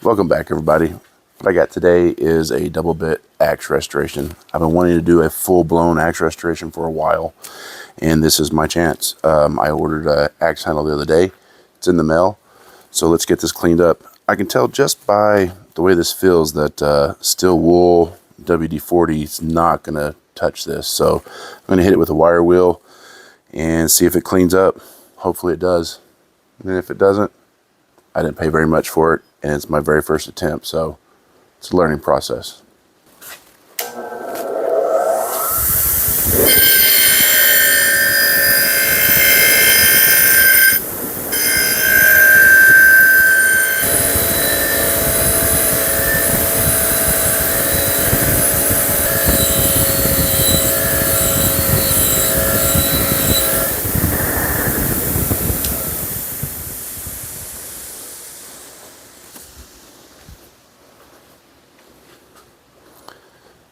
Welcome back, everybody. What I got today is a double bit axe restoration. I've been wanting to do a full-blown axe restoration for a while, and this is my chance. I ordered an axe handle the other day. It's in the mail, so let's get this cleaned up. I can tell just by the way this feels that steel wool WD-40 is not going to touch this, so I'm going to hit it with a wire wheel and see if it cleans up. Hopefully it does, and if it doesn't, I didn't pay very much for it, and it's my very first attempt, so it's a learning process.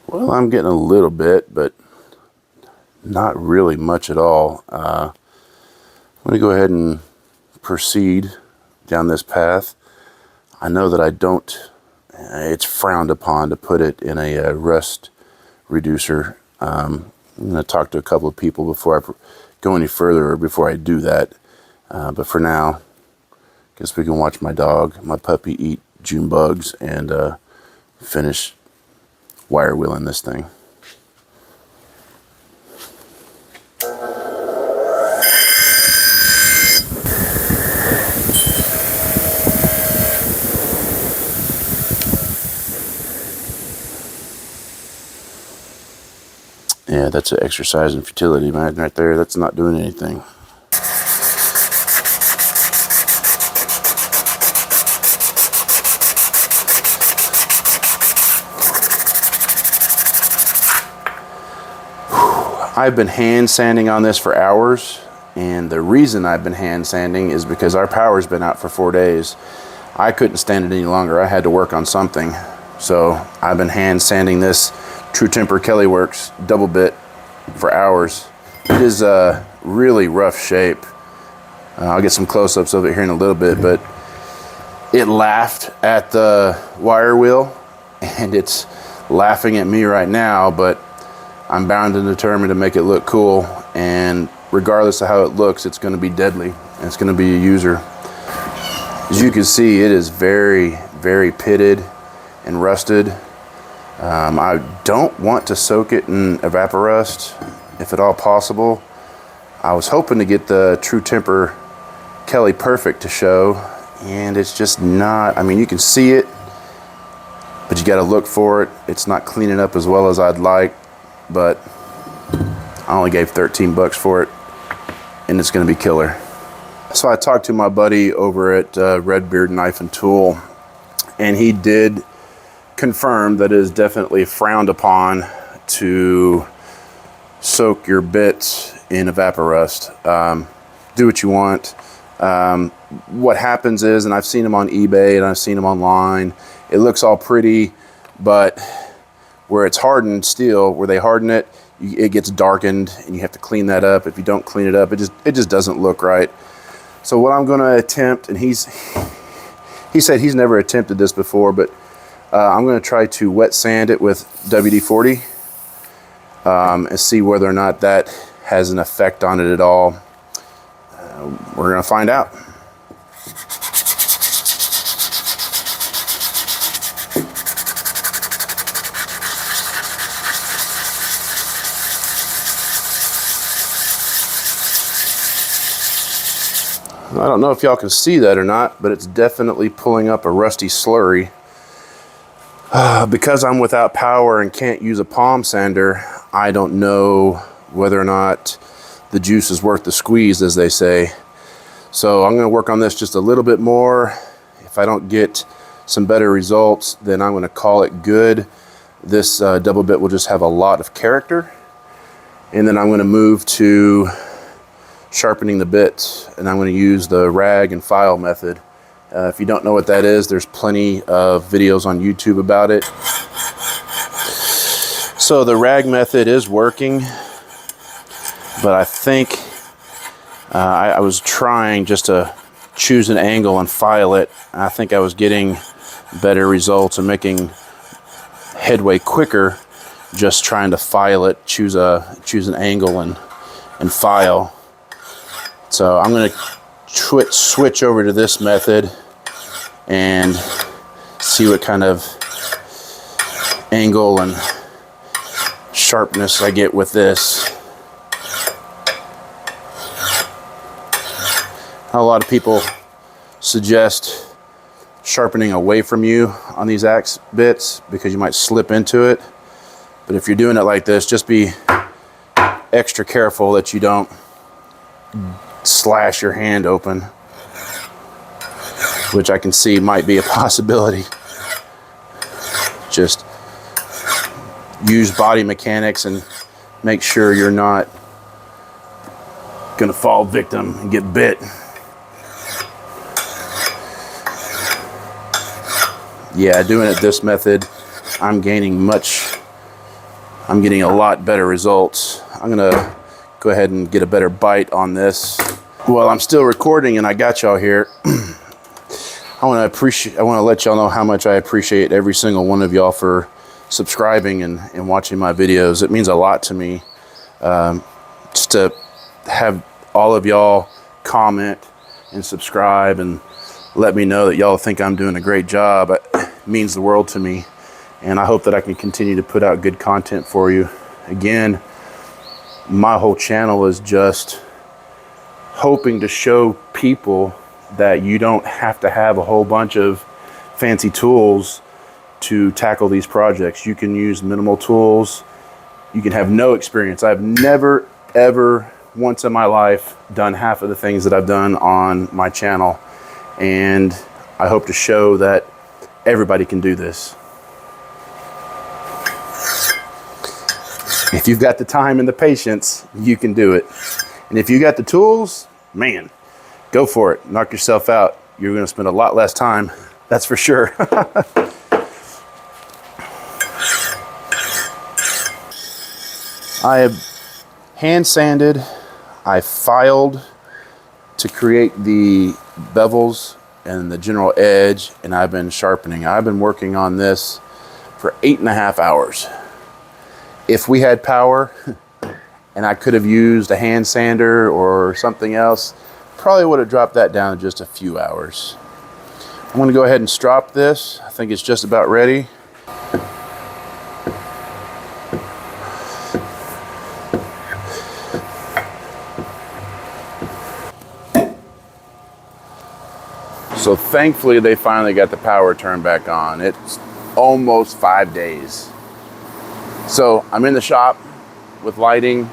Well, I'm getting a little bit, but not really much at all. I'm going to go ahead and proceed down this path. I know that I don't, it's frowned upon to put it in a rust reducer. I'm going to talk to a couple of people before I go any further, or before I do that. But for now, I guess we can watch my dog, my puppy, eat June bugs and finish wire wheeling this thing. Yeah, that's an exercise in futility, man, right there. That's not doing anything. I've been hand sanding on this for hours, and the reason I've been hand sanding is because our power's been out for 4 days. I couldn't stand it any longer. I had to work on something. So I've been hand sanding this True Temper Kelly Works double bit for hours. It is a really rough shape. I'll get some close-ups of it here in a little bit, but it laughed at the wire wheel, and it's laughing at me right now, but I'm bound and determined to make it look cool, and regardless of how it looks, it's going to be deadly, and it's going to be a user. As you can see, it is very, very pitted and rusted. I don't want to soak it in Evaporust, if at all possible. I was hoping to get the True Temper Kelly Perfect to show, and it's just not. I mean, you can see it, but you got to look for it. It's not cleaning up as well as I'd like, but I only gave 13 bucks for it, and it's going to be killer. So I talked to my buddy over at Redbeard Knife and Tool, and he did confirm that it is definitely frowned upon to soak your bits in Evaporust. Do what you want. What happens is, and I've seen them on eBay and I've seen them online, it looks all pretty, but where it's hardened steel, where they harden it, it gets darkened, and you have to clean that up. If you don't clean it up, it just doesn't look right. So what I'm going to attempt, and he said he's never attempted this before, but I'm going to try to wet sand it with WD-40 and see whether or not that has an effect on it at all. We're going to find out. I don't know if y'all can see that or not, but it's definitely pulling up a rusty slurry. Because I'm without power and can't use a palm sander, I don't know whether or not the juice is worth the squeeze, as they say. So I'm going to work on this just a little bit more. If I don't get some better results, then I'm going to call it good. This double bit will just have a lot of character. And then I'm going to move to sharpening the bits, and I'm going to use the rag and file method. If you don't know what that is, there's plenty of videos on YouTube about it. So the rag method is working, but I think I was trying just to choose an angle and file it. I think I was getting better results and making headway quicker just trying to file it, choose an angle and file. So I'm going to switch over to this method and see what kind of angle and sharpness I get with this. A lot of people suggest sharpening away from you on these axe bits because you might slip into it. But if you're doing it like this, just be extra careful that you don't slash your hand open, which I can see might be a possibility. Just use body mechanics and make sure you're not gonna fall victim and get bit. Yeah, doing it this method, I'm getting a lot better results. I'm gonna go ahead and get a better bite on this. Well, I'm still recording and I got y'all here. I want to let y'all know how much I appreciate every single one of y'all for subscribing and watching my videos. It means a lot to me. Just to have all of y'all comment and subscribe and let me know that y'all think I'm doing a great job. It means the world to me. And I hope that I can continue to put out good content for you. Again, my whole channel is just hoping to show people that you don't have to have a whole bunch of fancy tools to tackle these projects. You can use minimal tools. You can have no experience. I've never, ever once in my life done half of the things that I've done on my channel. And I hope to show that everybody can do this. If you've got the time and the patience, you can do it. And if you got the tools, man, go for it. Knock yourself out. You're going to spend a lot less time. That's for sure. I have hand sanded. I filed to create the bevels and the general edge, and I've been sharpening. I've been working on this for 8.5 hours. If we had power and I could have used a hand sander or something else, probably would have dropped that down to just a few hours. I'm going to go ahead and strop this. I think it's just about ready. So thankfully they finally got the power turned back on. It's almost 5 days. So I'm in the shop with lighting.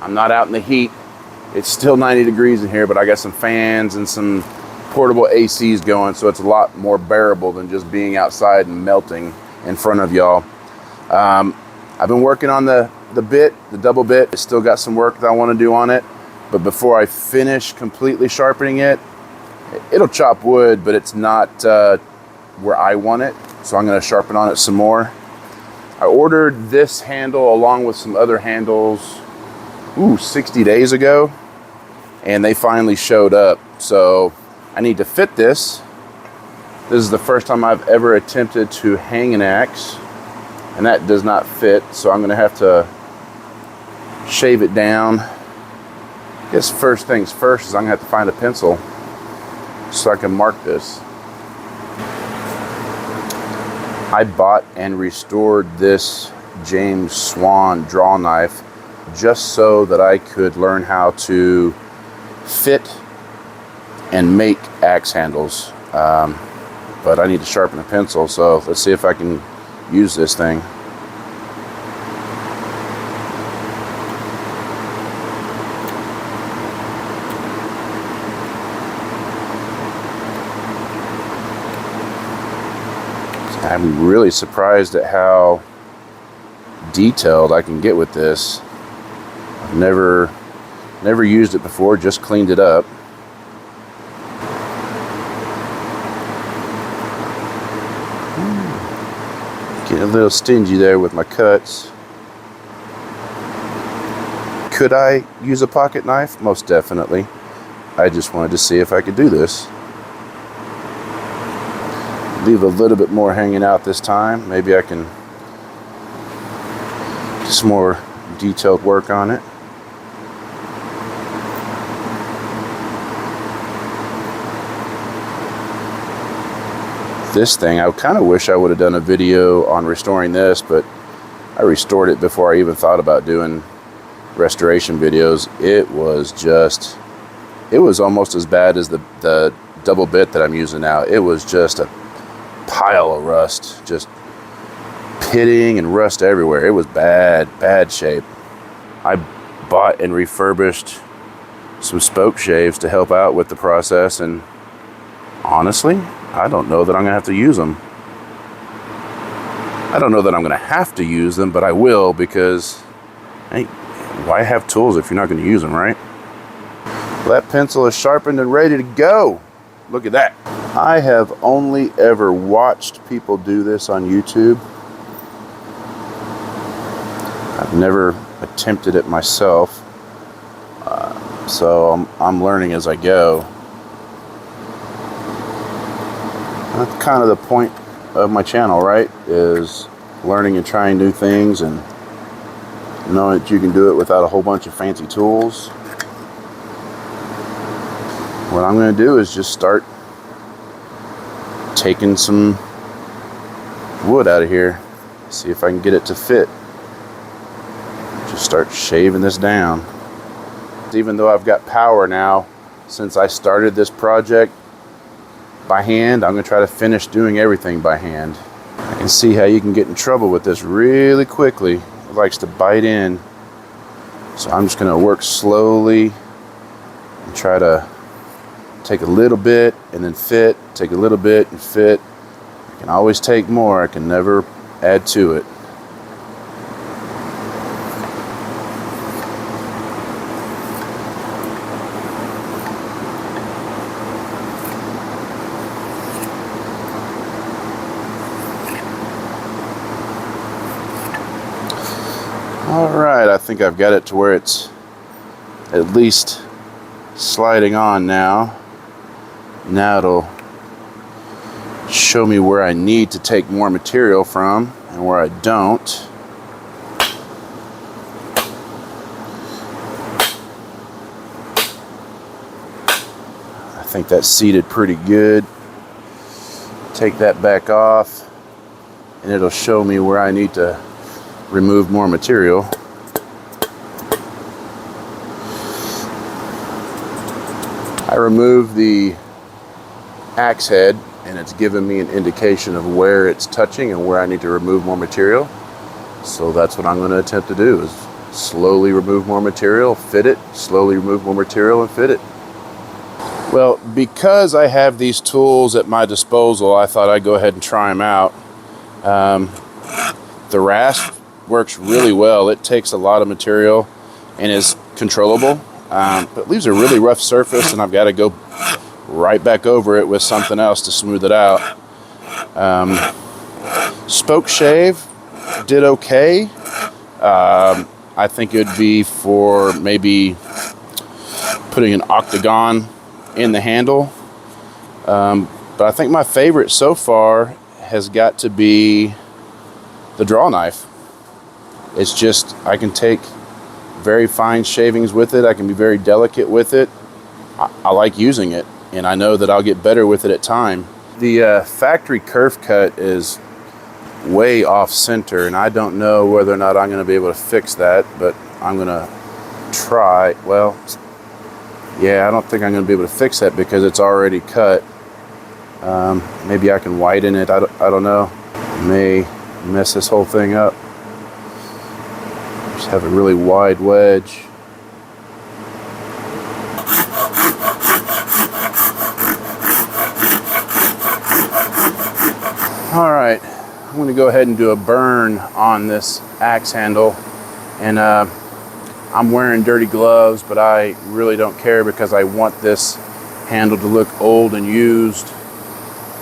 I'm not out in the heat. It's still 90 degrees in here, but I got some fans and some portable ACs going, so it's a lot more bearable than just being outside and melting in front of y'all. I've been working on the bit, the double bit. It's still got some work that I want to do on it, but before I finish completely sharpening it, it'll chop wood, but it's not where I want it, so I'm going to sharpen on it some more. I ordered this handle along with some other handles 60 days ago, and they finally showed up. So I need to fit this. This is the first time I've ever attempted to hang an axe, and that does not fit, so I'm going to have to shave it down. I guess first things first is I'm going to have to find a pencil so I can mark this. I bought and restored this James Swan draw knife just so that I could learn how to fit and make axe handles. But I need to sharpen a pencil, so let's see if I can use this thing. I'm really surprised at how detailed I can get with this. I've never used it before, just cleaned it up. Getting a little stingy there with my cuts. Could I use a pocket knife? Most definitely. I just wanted to see if I could do this. leave a little bit more hanging out this time. Maybe I can do some more detailed work on it. This thing, I kind of wish I would have done a video on restoring this, but I restored it before I even thought about doing restoration videos. It was almost as bad as the double bit that I'm using now. It was just a pile of rust, just pitting and rust everywhere. It was bad shape. I bought and refurbished some spoke shaves to help out with the process, and honestly, I don't know that I'm gonna have to use them. I don't know that I'm gonna have to use them, but I will, because hey, why have tools if you're not gonna use them, right? Well, that pencil is sharpened and ready to go. Look at that. I have only ever watched people do this on YouTube. I've never attempted it myself, so I'm learning as I go. That's kind of the point of my channel, right? Is learning and trying new things and knowing that you can do it without a whole bunch of fancy tools. What I'm going to do is just start taking some wood out of here, see if I can get it to fit. Just start shaving this down. Even though I've got power now, since I started this project by hand, I'm going to try to finish doing everything by hand. I can see how you can get in trouble with this really quickly. It likes to bite in. So I'm just going to work slowly and try to take a little bit and then fit, take a little bit and fit. I can always take more. I can never add to it. Alright, I think I've got it to where it's at least sliding on now. Now it'll show me where I need to take more material from and where I don't. I think that's seated pretty good. Take that back off and it'll show me where I need to remove more material. I removed the axe head and it's given me an indication of where it's touching and where I need to remove more material. So that's what I'm going to attempt to do, is slowly remove more material, fit it, slowly remove more material and fit it. Well, because I have these tools at my disposal, I thought I'd go ahead and try them out. The rasp works really well. It takes a lot of material and is controllable, but leaves a really rough surface, and I've got to go right back over it with something else to smooth it out. Spoke shave did okay. I think it would be for maybe putting an octagon in the handle, but I think my favorite so far has got to be the draw knife. It's just, I can take very fine shavings with it. I can be very delicate with it. I like using it, and I know that I'll get better with it at time. The factory kerf cut is way off center, and I don't know whether or not I'm going to be able to fix that, but I'm going to try. Well, yeah, I don't think I'm going to be able to fix that because it's already cut. Maybe I can whiten it. I don't know. May mess this whole thing up. Just have a really wide wedge. All right, I'm going to go ahead and do a burn on this axe handle, and I'm wearing dirty gloves, but I really don't care because I want this handle to look old and used.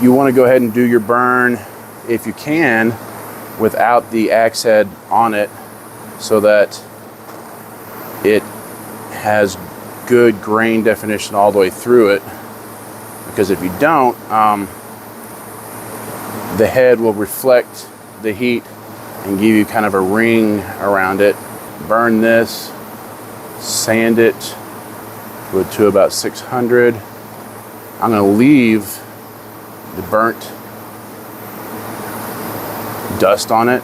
You want to go ahead and do your burn, if you can, without the axe head on it, so that it has good grain definition all the way through it. Because if you don't, the head will reflect the heat and give you kind of a ring around it. Burn this, sand it to about 600. I'm going to leave the burnt dust on it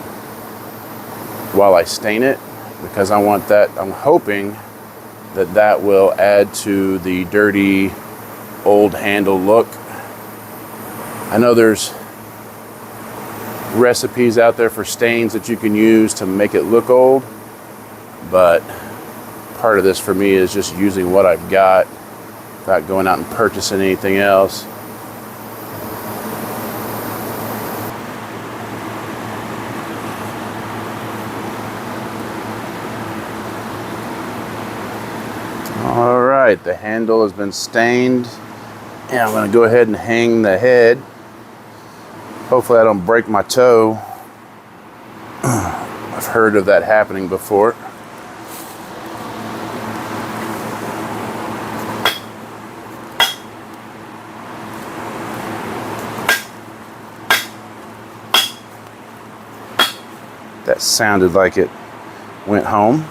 while I stain it, because I want that, I'm hoping that that will add to the dirty old handle look. I know there's recipes out there for stains that you can use to make it look old, but part of this for me is just using what I've got without going out and purchasing anything else. All right, the handle has been stained, and I'm going to go ahead and hang the head. Hopefully I don't break my toe. I've heard of that happening before. That sounded like it went home.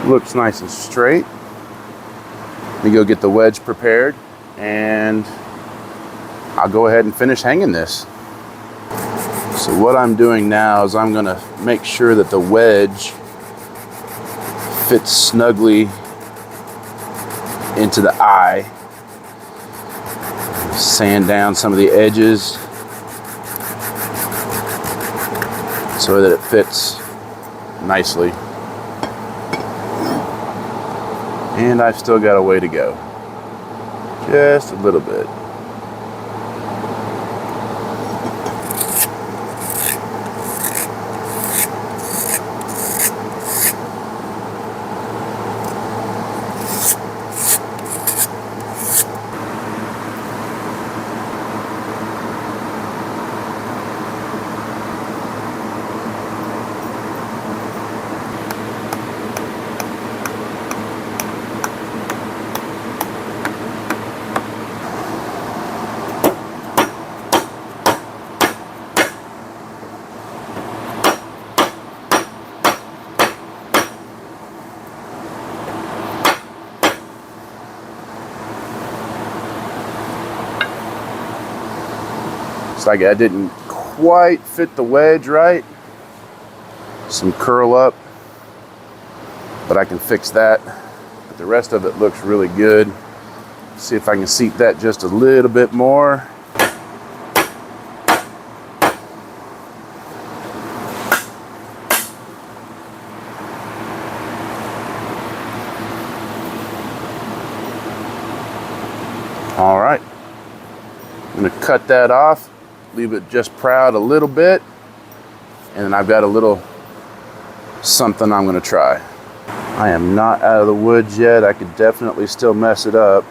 Looks nice and straight. Let me go get the wedge prepared, and I'll go ahead and finish hanging this. So what I'm doing now is I'm going to make sure that the wedge fits snugly into the eye. Sand down some of the edges so that it fits nicely. And I've still got a way to go. Just a little bit. It's like I didn't quite fit the wedge right. Some curl up, but I can fix that. But the rest of it looks really good. See if I can seat that just a little bit more. All right, I'm gonna cut that off. Leave it just proud a little bit, and then I've got a little something I'm going to try. I am not out of the woods yet. I could definitely still mess it up.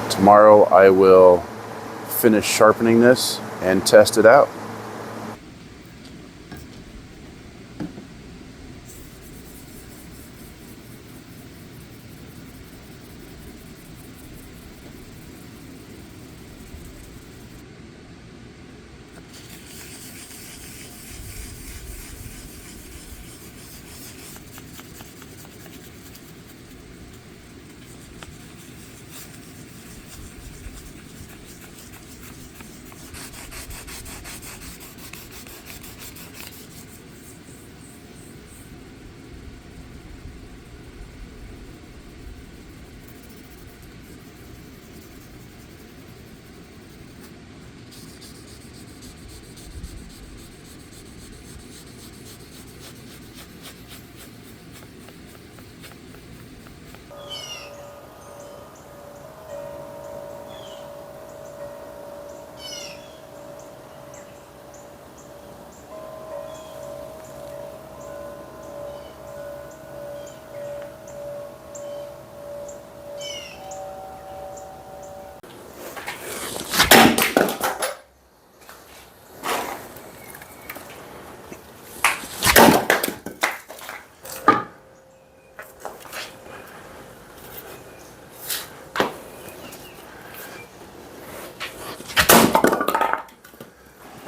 Tomorrow I will finish sharpening this and test it out.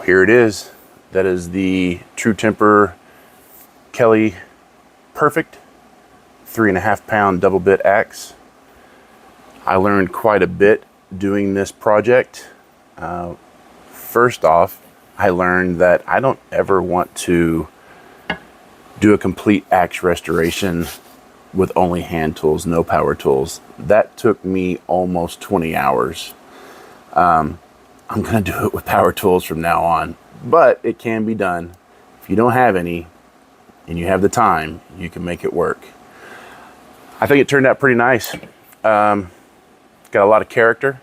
Here it is. That is the True Temper Kelly Perfect 3.5 pound double bit axe. I learned quite a bit doing this project. First off, I learned that I don't ever want to do a complete axe restoration with only hand tools, no power tools. That took me almost 20 hours. I'm gonna do it with power tools from now on, but it can be done. If you don't have any and you have the time, you can make it work. I think it turned out pretty nice. Got a lot of character.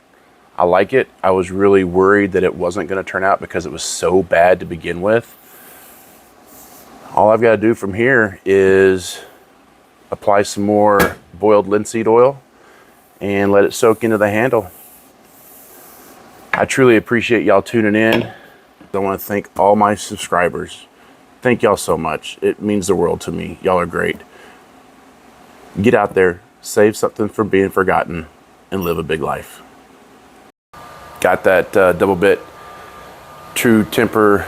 I like it. I was really worried that it wasn't going to turn out because it was so bad to begin with. All I've got to do from here is apply some more boiled linseed oil and let it soak into the handle. I truly appreciate y'all tuning in. I want to thank all my subscribers. Thank y'all so much. It means the world to me. Y'all are great. Get out there, save something from being forgotten, and live a big life. Got that double bit True Temper